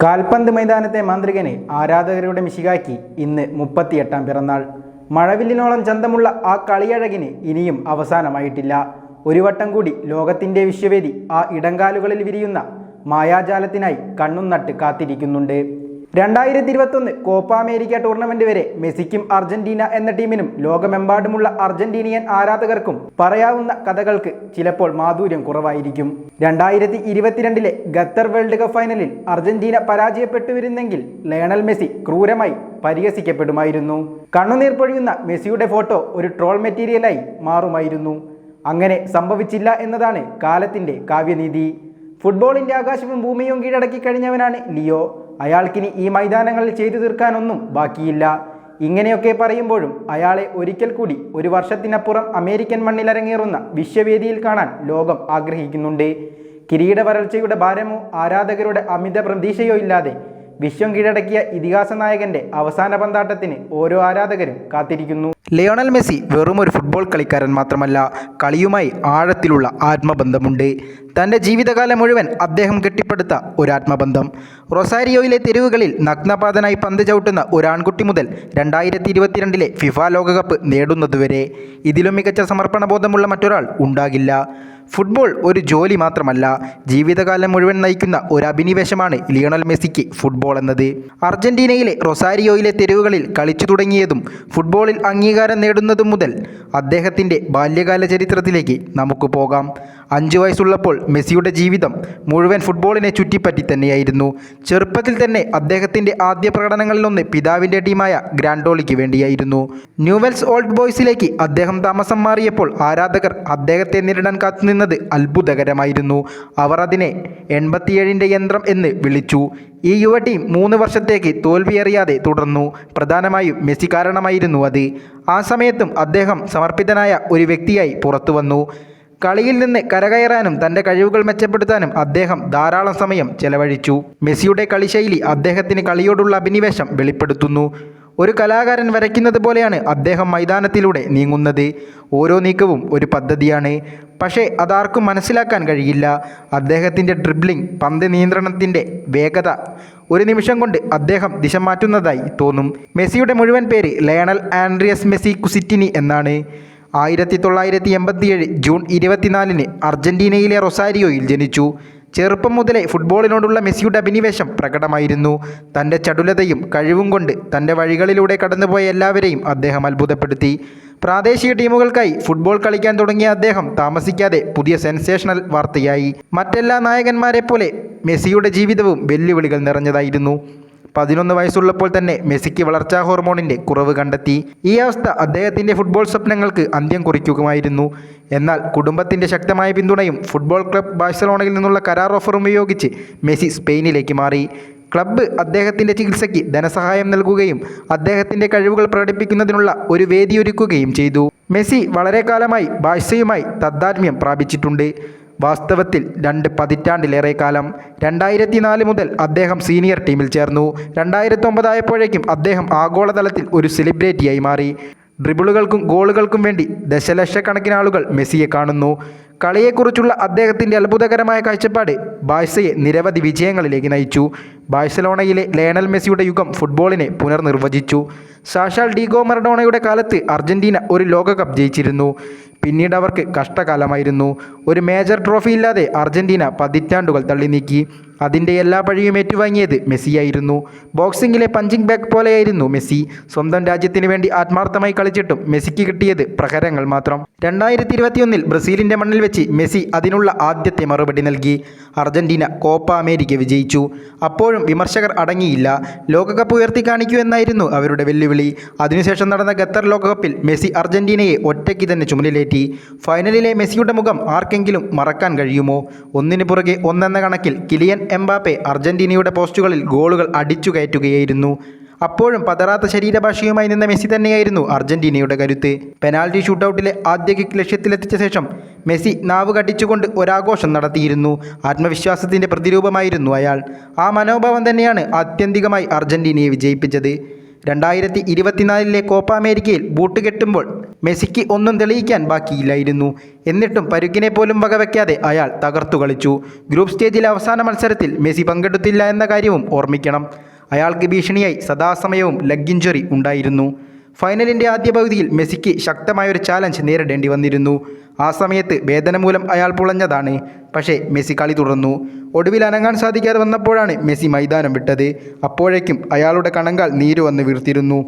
കാൽപന്ത് മൈതാനത്തെ മാന്ത്രികന് ആരാധകരുടെ മിശികാക്കി ഇന്ന് 38ാം പിറന്നാൾ. മഴവില്ലിനോളം ചന്തമുള്ള ആ കളിയഴകിന് ഇനിയും അവസാനമായിട്ടില്ല. ഒരു വട്ടം കൂടി ലോകത്തിൻ്റെ വിശ്വവേദി ആ ഇടങ്കാലുകളിൽ വിരിയുന്ന മായാജാലത്തിനായി കണ്ണും നട്ട് കാത്തിരിക്കുന്നുണ്ട്. 2021 കോപ്പ അമേരിക്ക ടൂർണമെന്റ് വരെ മെസ്സിക്കും അർജന്റീന എന്ന ടീമിനും ലോകമെമ്പാടുമുള്ള അർജന്റീനിയൻ ആരാധകർക്കും പറയാവുന്ന കഥകൾക്ക് ചിലപ്പോൾ മാധുര്യം കുറവായിരിക്കും. 2022 ഖത്തർ വേൾഡ് കപ്പ് ഫൈനലിൽ അർജന്റീന പരാജയപ്പെട്ടുവരുന്നെങ്കിൽ ലയണൽ മെസ്സി ക്രൂരമായി പരിഹസിക്കപ്പെടുമായിരുന്നു. കണ്ണുനീർ പൊഴിയുന്ന മെസ്സിയുടെ ഫോട്ടോ ഒരു ട്രോൾ മെറ്റീരിയലായി മാറുമായിരുന്നു. അങ്ങനെ സംഭവിച്ചില്ല എന്നതാണ് കാലത്തിൻ്റെ കാവ്യനീതി. ഫുട്ബോളിൻ്റെ ആകാശവും ഭൂമിയും കീഴടക്കി കഴിഞ്ഞവനാണ് ലിയോ. അയാൾക്കിനി ഈ മൈതാനങ്ങളിൽ ചെയ്തു തീർക്കാനൊന്നും ബാക്കിയില്ല. ഇങ്ങനെയൊക്കെ പറയുമ്പോഴും അയാളെ ഒരിക്കൽ കൂടി ഒരു വർഷത്തിനപ്പുറം അമേരിക്കൻ മണ്ണിലരങ്ങേറുന്ന വിശ്വവേദിയിൽ കാണാൻ ലോകം ആഗ്രഹിക്കുന്നുണ്ട്. കിരീട വരൾച്ചയുടെ ഭാരമോ ആരാധകരുടെ അമിത പ്രതീക്ഷയോ ഇല്ലാതെ വിശ്വം കീഴടക്കിയ ഇതിഹാസ നായകന്റെ അവസാന പന്താട്ടത്തിന് ഓരോ ആരാധകരും കാത്തിരിക്കുന്നു. ലയണൽ മെസ്സി വെറും ഒരു ഫുട്ബോൾ കളിക്കാരൻ മാത്രമല്ല, കളിയുമായി ആഴത്തിലുള്ള ആത്മബന്ധമുണ്ട്. തൻ്റെ ജീവിതകാലം മുഴുവൻ അദ്ദേഹം കെട്ടിപ്പടുത്ത ഒരു ആത്മബന്ധം. റൊസാരിയോയിലെ തെരുവുകളിൽ നഗ്നപാതനായി പന്ത് ചവിട്ടുന്ന ഒരു ആൺകുട്ടി മുതൽ 2022 ഫിഫ ലോകകപ്പ് നേടുന്നതുവരെ ഇതിലും മികച്ച സമർപ്പണ ബോധമുള്ള മറ്റൊരാൾ ഉണ്ടാകില്ല. ഫുട്ബോൾ ഒരു ജോലി മാത്രമല്ല, ജീവിതകാലം മുഴുവൻ നയിക്കുന്ന ഒരു അഭിനിവേശമാണ് ലിയണൽ മെസ്സിക്ക് ഫുട്ബോൾ എന്നത്. അർജന്റീനയിലെ റൊസാരിയോയിലെ തെരുവുകളിൽ കളിച്ചു തുടങ്ങിയതും ഫുട്ബോളിൽ അംഗീകാരം നേടുന്നതും മുതൽ അദ്ദേഹത്തിൻ്റെ ബാല്യകാല ചരിത്രത്തിലേക്ക് നമുക്ക് പോകാം. 5 വയസ്സുള്ളപ്പോൾ മെസ്സിയുടെ ജീവിതം മുഴുവൻ ഫുട്ബോളിനെ ചുറ്റിപ്പറ്റി തന്നെയായിരുന്നു. ചെറുപ്പത്തിൽ തന്നെ അദ്ദേഹത്തിൻ്റെ ആദ്യ പ്രകടനങ്ങളിലൊന്ന് പിതാവിൻ്റെ ടീമായ ഗ്രാൻഡോളിക്ക് വേണ്ടിയായിരുന്നു. ന്യൂവെൽസ് ഓൾഡ് ബോയ്സിലേക്ക് അദ്ദേഹം താമസം മാറിയപ്പോൾ ആരാധകർ അദ്ദേഹത്തെ നേരിടാൻ കാത്തുനിന്നത് അത്ഭുതകരമായിരുന്നു. അവർ അതിനെ 87ൻ്റെ യന്ത്രം എന്ന് വിളിച്ചു. ഈ യുവ ടീം 3 വർഷത്തേക്ക് തോൽവിയറിയാതെ തുടർന്നു. പ്രധാനമായും മെസ്സി കാരണമായിരുന്നു അത്. ആ സമയത്തും അദ്ദേഹം സമർപ്പിതനായ ഒരു വ്യക്തിയായി പുറത്തു വന്നു. കളിയിൽ നിന്ന് കരകയറാനും തൻ്റെ കഴിവുകൾ മെച്ചപ്പെടുത്താനും അദ്ദേഹം ധാരാളം സമയം ചെലവഴിച്ചു. മെസ്സിയുടെ കളിശൈലി അദ്ദേഹത്തിന് കളിയോടുള്ള അഭിനിവേശം വെളിപ്പെടുത്തുന്നു. ഒരു കലാകാരൻ വരയ്ക്കുന്നത് പോലെയാണ് അദ്ദേഹം മൈതാനത്തിലൂടെ നീങ്ങുന്നത്. ഓരോ നീക്കവും ഒരു പദ്ധതിയാണ്. പക്ഷേ അതാർക്കും മനസ്സിലാക്കാൻ കഴിയില്ല. അദ്ദേഹത്തിൻ്റെ ഡ്രിബ്ലിംഗ്, പന്ത് നിയന്ത്രണത്തിൻ്റെ വേഗത ഒരു നിമിഷം കൊണ്ട് അദ്ദേഹം ദിശ മാറ്റുന്നതായി തോന്നും. മെസ്സിയുടെ മുഴുവൻ പേര് ലയണൽ ആൻഡ്രിയസ് മെസ്സി കുസിറ്റിനി എന്നാണ്. 1987 ജൂൺ 24 അർജന്റീനയിലെ റൊസാരിയോയിൽ ജനിച്ചു. ചെറുപ്പം മുതലേ ഫുട്ബോളിനോടുള്ള മെസ്സിയുടെ അഭിനിവേശം പ്രകടമായിരുന്നു. തൻ്റെ ചടുലതയും കഴിവും കൊണ്ട് തൻ്റെ വഴികളിലൂടെ കടന്നുപോയ എല്ലാവരെയും അദ്ദേഹം അത്ഭുതപ്പെടുത്തി. പ്രാദേശിക ടീമുകൾക്കായി ഫുട്ബോൾ കളിക്കാൻ തുടങ്ങിയ അദ്ദേഹം താമസിക്കാതെ പുതിയ സെൻസേഷണൽ വാർത്തയായി. മറ്റെല്ലാ നായകന്മാരെപ്പോലെ മെസ്സിയുടെ ജീവിതവും വെല്ലുവിളികൾ നിറഞ്ഞതായിരുന്നു. 11 വയസ്സുള്ളപ്പോൾ തന്നെ മെസ്സിക്ക് വളർച്ചാ ഹോർമോണിൻ്റെ കുറവ് കണ്ടെത്തി. ഈ അവസ്ഥ അദ്ദേഹത്തിൻ്റെ ഫുട്ബോൾ സ്വപ്നങ്ങൾക്ക് അന്ത്യം കുറിക്കുമായിരുന്നു. എന്നാൽ കുടുംബത്തിൻ്റെ ശക്തമായ പിന്തുണയും ഫുട്ബോൾ ക്ലബ് ബാഴ്സലോണയിൽ നിന്നുള്ള കരാർ ഓഫറും ഉപയോഗിച്ച് മെസ്സി സ്പെയിനിലേക്ക് മാറി. ക്ലബ്ബ് അദ്ദേഹത്തിൻ്റെ ചികിത്സയ്ക്ക് ധനസഹായം നൽകുകയും അദ്ദേഹത്തിൻ്റെ കഴിവുകൾ പ്രകടിപ്പിക്കുന്നതിനുള്ള ഒരു വേദിയൊരുക്കുകയും ചെയ്തു. മെസ്സി വളരെ കാലമായി ബാഴ്സയുമായി താദാത്മ്യം പ്രാപിച്ചിട്ടുണ്ട്. വാസ്തവത്തിൽ 2 പതിറ്റാണ്ടിലേറെ കാലം. 2004 മുതൽ അദ്ദേഹം സീനിയർ ടീമിൽ ചേർന്നു. 2009 ആയപ്പോഴേക്കും അദ്ദേഹം ആഗോളതലത്തിൽ ഒരു സെലിബ്രിറ്റിയായി മാറി. ഡ്രിബിളുകൾക്കും ഗോളുകൾക്കും വേണ്ടി ദശലക്ഷക്കണക്കിന് ആളുകൾ മെസ്സിയെ കാണുന്നു. കളിയെക്കുറിച്ചുള്ള അദ്ദേഹത്തിൻ്റെ അത്ഭുതകരമായ കാഴ്ചപ്പാട് ബാഴ്സയെ നിരവധി വിജയങ്ങളിലേക്ക് നയിച്ചു. ബാഴ്സലോണയിലെ ലയണൽ മെസ്സിയുടെ യുഗം ഫുട്ബോളിനെ പുനർനിർവചിച്ചു. സാഷാൽ ഡീഗോ മറഡോണയുടെ കാലത്ത് അർജന്റീന ഒരു ലോകകപ്പ് ജയിച്ചിരുന്നു. പിന്നീട് അവർക്ക് കഷ്ടകാലമായിരുന്നു. ഒരു മേജർ ട്രോഫി ഇല്ലാതെ അർജന്റീന പതിറ്റാണ്ടുകൾ തള്ളി നീക്കി. അതിൻ്റെ എല്ലാ പഴിയും ഏറ്റുവാങ്ങിയത് മെസ്സിയായിരുന്നു. ബോക്സിങ്ങിലെ പഞ്ചിങ് ബാഗ് പോലെയായിരുന്നു മെസ്സി. സ്വന്തം രാജ്യത്തിന് വേണ്ടി ആത്മാർത്ഥമായി കളിച്ചിട്ടും മെസ്സിക്ക് കിട്ടിയത് പ്രഹരങ്ങൾ മാത്രം. 2021 ബ്രസീലിൻ്റെ മണ്ണിൽ വെച്ച് മെസ്സി അതിനുള്ള ആദ്യത്തെ മറുപടി നൽകി. അർജന്റീന കോപ്പ അമേരിക്ക വിജയിച്ചു. അപ്പോഴും വിമർശകർ അടങ്ങിയില്ല. ലോകകപ്പ് ഉയർത്തി കാണിക്കൂ എന്നായിരുന്നു അവരുടെ വെല്ലുവിളി. അതിനുശേഷം നടന്ന ഖത്തർ ലോകകപ്പിൽ മെസ്സി അർജന്റീനയെ ഒറ്റയ്ക്ക് തന്നെ ചുമലിലേറ്റി. ഫൈനലിലെ മെസ്സിയുടെ മുഖം ആർക്കെങ്കിലും മറക്കാൻ കഴിയുമോ? ഒന്നിനു പുറകെ ഒന്നെന്ന കണക്കിൽ കിലിയൻ എംബാപ്പെ അർജന്റീനയുടെ പോസ്റ്റുകളിൽ ഗോളുകൾ അടിച്ചു കയറ്റുകയായിരുന്നു. അപ്പോഴും പതറാത്ത ശരീരഭാഷയുമായി നിന്ന മെസ്സി തന്നെയായിരുന്നു അർജന്റീനയുടെ കരുത്ത്. പെനാൽറ്റി ഷൂട്ടൗട്ടിലെ ആദ്യ കിക്ക് ലക്ഷ്യത്തിലെത്തിച്ച ശേഷം മെസ്സി നാവ് കടിച്ചുകൊണ്ട് ഒരാഘോഷം നടത്തിയിരുന്നു. ആത്മവിശ്വാസത്തിൻ്റെ പ്രതിരൂപമായിരുന്നു അയാൾ. ആ മനോഭാവം തന്നെയാണ് ആത്യന്തികമായി അർജന്റീനയെ വിജയിപ്പിച്ചത്. 2024 കോപ്പ അമേരിക്കയിൽ ബൂട്ട് കെട്ടുമ്പോൾ മെസ്സിക്ക് ഒന്നും തെളിയിക്കാൻ ബാക്കിയില്ലായിരുന്നു. എന്നിട്ടും പരുക്കിനെ പോലും വകവയ്ക്കാതെ അയാൾ തകർത്തു കളിച്ചു. ഗ്രൂപ്പ് സ്റ്റേജിലെ അവസാന മത്സരത്തിൽ മെസ്സി പങ്കെടുത്തില്ല എന്ന കാര്യവും ഓർമ്മിക്കണം. അയാൾക്ക് ഭീഷണിയായി സദാസമയവും ലെഗ് ഇഞ്ചുറി ഉണ്ടായിരുന്നു. ഫൈനലിൻ്റെ ആദ്യ പകുതിയിൽ മെസ്സിക്ക് ശക്തമായൊരു ചാലഞ്ച് നേരിടേണ്ടി വന്നിരുന്നു. ആ സമയത്ത് വേദന മൂലം അയാൾ പുളഞ്ഞതാണ്. പക്ഷേ മെസ്സി കളി തുടർന്നു. ഒടുവിൽ അനങ്ങാൻ സാധിക്കാതെ വന്നപ്പോഴാണ് മെസ്സി മൈതാനം വിട്ടത്. അപ്പോഴേക്കും അയാളുടെ കണങ്കാൽ നീര് വന്ന് വീർത്തിരുന്നു.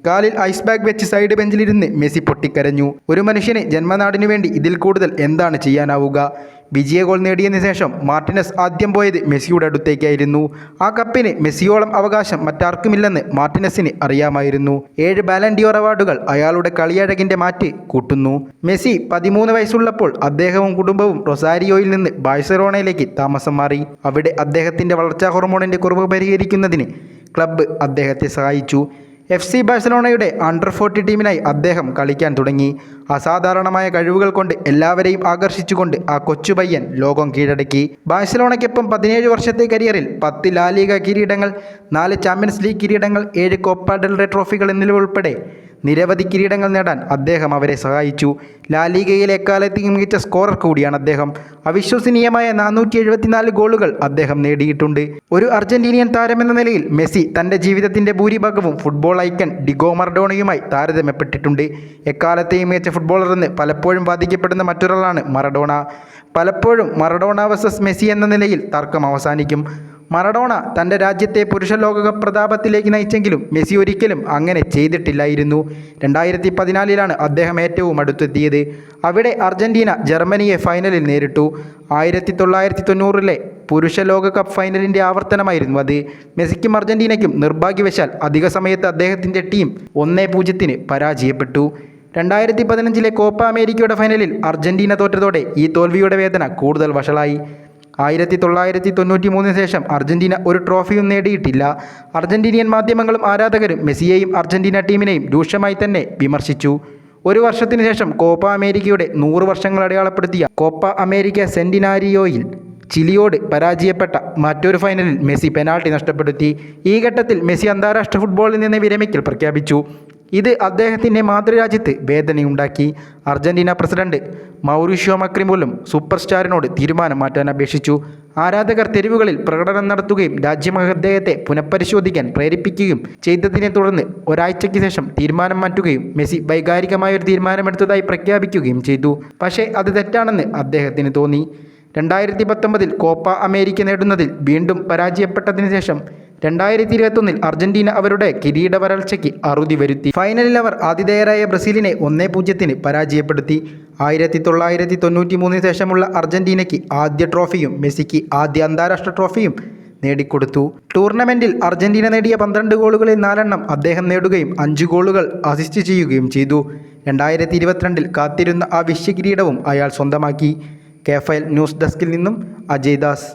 കാലിൽ ഐസ് ബാഗ് വെച്ച് സൈഡ് ബെഞ്ചിലിരുന്ന് മെസ്സി പൊട്ടിക്കരഞ്ഞു. ഒരു മനുഷ്യന് ജന്മനാടിനു വേണ്ടി ഇതിൽ കൂടുതൽ എന്താണ് ചെയ്യാനാവുക? വിജയ ഗോൾ നേടിയതിനു ശേഷം മാർട്ടിനസ് ആദ്യം പോയത് മെസ്സിയുടെ അടുത്തേക്കായിരുന്നു. ആ കപ്പിന് മെസ്സിയോളം അവകാശം മറ്റാർക്കുമില്ലെന്ന് മാർട്ടിനസിന് അറിയാമായിരുന്നു. 7 ബാലൻ ഡിയോർ അവാർഡുകൾ അയാളുടെ കളിയഴകിൻ്റെ മാറ്റ് കൂട്ടുന്നു. മെസ്സി 13 വയസ്സുള്ളപ്പോൾ അദ്ദേഹവും കുടുംബവും റൊസാരിയോയിൽ നിന്ന് ബാഴ്സലോണയിലേക്ക് താമസം മാറി. അവിടെ അദ്ദേഹത്തിൻ്റെ വളർച്ചാ ഹോർമോണിൻ്റെ കുറവ് പരിഹരിക്കുന്നതിന് ക്ലബ്ബ് അദ്ദേഹത്തെ സഹായിച്ചു. FC ബാഴ്സലോണയുടെ അണ്ടർ 40 ടീമിനായി അദ്ദേഹം കളിക്കാൻ തുടങ്ങി. അസാധാരണമായ കഴിവുകൾ കൊണ്ട് എല്ലാവരെയും ആകർഷിച്ചുകൊണ്ട് ആ കൊച്ചു പയ്യൻ ലോകം കീഴടക്കി. ബാഴ്സലോണയ്ക്കൊപ്പം 17 വർഷത്തെ കരിയറിൽ 10 ലാ ലീഗ കിരീടങ്ങൾ, 4 ചാമ്പ്യൻസ് ലീഗ് കിരീടങ്ങൾ, 7 കോപ്പ ഡെൽ റേ ട്രോഫികൾ എന്നിവ ഉൾപ്പെടെ നിരവധി കിരീടങ്ങൾ നേടാൻ അദ്ദേഹം അവരെ സഹായിച്ചു. ലാ ലീഗയിലെ എക്കാലത്തെയും മികച്ച സ്കോറർ കൂടിയാണ് അദ്ദേഹം. അവിശ്വസനീയമായ 474 ഗോളുകൾ അദ്ദേഹം നേടിയിട്ടുണ്ട്. ഒരു അർജന്റീനിയൻ താരമെന്ന നിലയിൽ മെസ്സി തൻ്റെ ജീവിതത്തിൻ്റെ ഭൂരിഭാഗവും ഫുട്ബോൾ ഐക്കൺ ഡിഗോ മറഡോണയുമായി താരതമ്യപ്പെട്ടിട്ടുണ്ട്. എക്കാലത്തെയും മികച്ച ഫുട്ബോളർ എന്ന് പലപ്പോഴും വാദിക്കപ്പെടുന്ന മറ്റൊരാളാണ് മറഡോണ. പലപ്പോഴും മറഡോണ വേഴ്സസ് മെസ്സി എന്ന നിലയിൽ തർക്കം അവസാനിക്കും. മറഡോണ തൻ്റെ രാജ്യത്തെ പുരുഷ ലോകകപ്പ് പ്രതാപത്തിലേക്ക് നയിച്ചെങ്കിലും മെസ്സി ഒരിക്കലും അങ്ങനെ ചെയ്തിട്ടില്ലായിരുന്നു. 2014 അദ്ദേഹം ഏറ്റവും അടുത്തെത്തിയത്. അവിടെ അർജന്റീന ജർമ്മനിയെ ഫൈനലിൽ നേരിട്ടു. 1990 പുരുഷ ലോകകപ്പ് ഫൈനലിൻ്റെ ആവർത്തനമായിരുന്നു അത്. മെസ്സിക്കും അർജന്റീനയ്ക്കും നിർഭാഗ്യവശാൽ അധിക സമയത്ത് അദ്ദേഹത്തിൻ്റെ ടീം 1-0 പരാജയപ്പെട്ടു. 2015 കോപ്പ അമേരിക്കയുടെ ഫൈനലിൽ അർജന്റീന തോറ്റതോടെ ഈ തോൽവിയുടെ വേദന കൂടുതൽ വഷളായി. 1993 ശേഷം അർജന്റീന ഒരു ട്രോഫിയും നേടിയിട്ടില്ല. അർജന്റീനിയൻ മാധ്യമങ്ങളും ആരാധകരും മെസ്സിയെയും അർജന്റീന ടീമിനെയും രൂക്ഷമായി തന്നെ വിമർശിച്ചു. ഒരു വർഷത്തിന് ശേഷം കോപ്പ അമേരിക്കയുടെ 100 വർഷങ്ങൾ അടയാളപ്പെടുത്തിയ കോപ്പ അമേരിക്ക സെന്റിനാരിയോയിൽ ചിലിയോട് പരാജയപ്പെട്ട മറ്റൊരു ഫൈനലിൽ മെസ്സി പെനാൾട്ടി നഷ്ടപ്പെടുത്തി. ഈ ഘട്ടത്തിൽ മെസ്സി അന്താരാഷ്ട്ര ഫുട്ബോളിൽ നിന്ന് വിരമിക്കൽ പ്രഖ്യാപിച്ചു. ഇത് അദ്ദേഹത്തിൻ്റെ മാതൃരാജ്യത്ത് വേദനയുണ്ടാക്കി. അർജന്റീന പ്രസിഡന്റ് മൗറിഷ്യോ മക്രി പോലും സൂപ്പർ സ്റ്റാറിനോട് തീരുമാനം മാറ്റാൻ അപേക്ഷിച്ചു. ആരാധകർ തെരുവുകളിൽ പ്രകടനം നടത്തുകയും രാജ്യം അദ്ദേഹത്തെ പുനഃപരിശോധിക്കാൻ പ്രേരിപ്പിക്കുകയും ചെയ്തതിനെ തുടർന്ന് ഒരാഴ്ചയ്ക്ക് ശേഷം തീരുമാനം മാറ്റുകയും മെസ്സി വൈകാരികമായൊരു തീരുമാനമെടുത്തതായി പ്രഖ്യാപിക്കുകയും ചെയ്തു. പക്ഷേ അത് തെറ്റാണെന്ന് അദ്ദേഹത്തിന് തോന്നി. 2019 കോപ്പ അമേരിക്ക നേടുന്നതിൽ വീണ്ടും പരാജയപ്പെട്ടതിന് ശേഷം 2021 അർജന്റീന അവരുടെ കിരീട വരൾച്ചയ്ക്ക് അറുതി വരുത്തി. ഫൈനലിൽ അവർ ആതിഥേയരായ ബ്രസീലിനെ 1-0 പരാജയപ്പെടുത്തി. 1993 ശേഷമുള്ള അർജന്റീനയ്ക്ക് ആദ്യ ട്രോഫിയും മെസ്സിക്ക് ആദ്യ അന്താരാഷ്ട്ര ട്രോഫിയും നേടിക്കൊടുത്തു. ടൂർണമെൻറ്റിൽ അർജന്റീന നേടിയ 12 ഗോളുകളിൽ 4 അദ്ദേഹം നേടുകയും 5 ഗോളുകൾ അസിസ്റ്റ് ചെയ്യുകയും ചെയ്തു. 2022 കാത്തിരുന്ന ആ വിശ്വകിരീടവും അയാൾ സ്വന്തമാക്കി. KFL ന്യൂസ് ഡെസ്കിൽ നിന്നും അജയ് ദാസ്.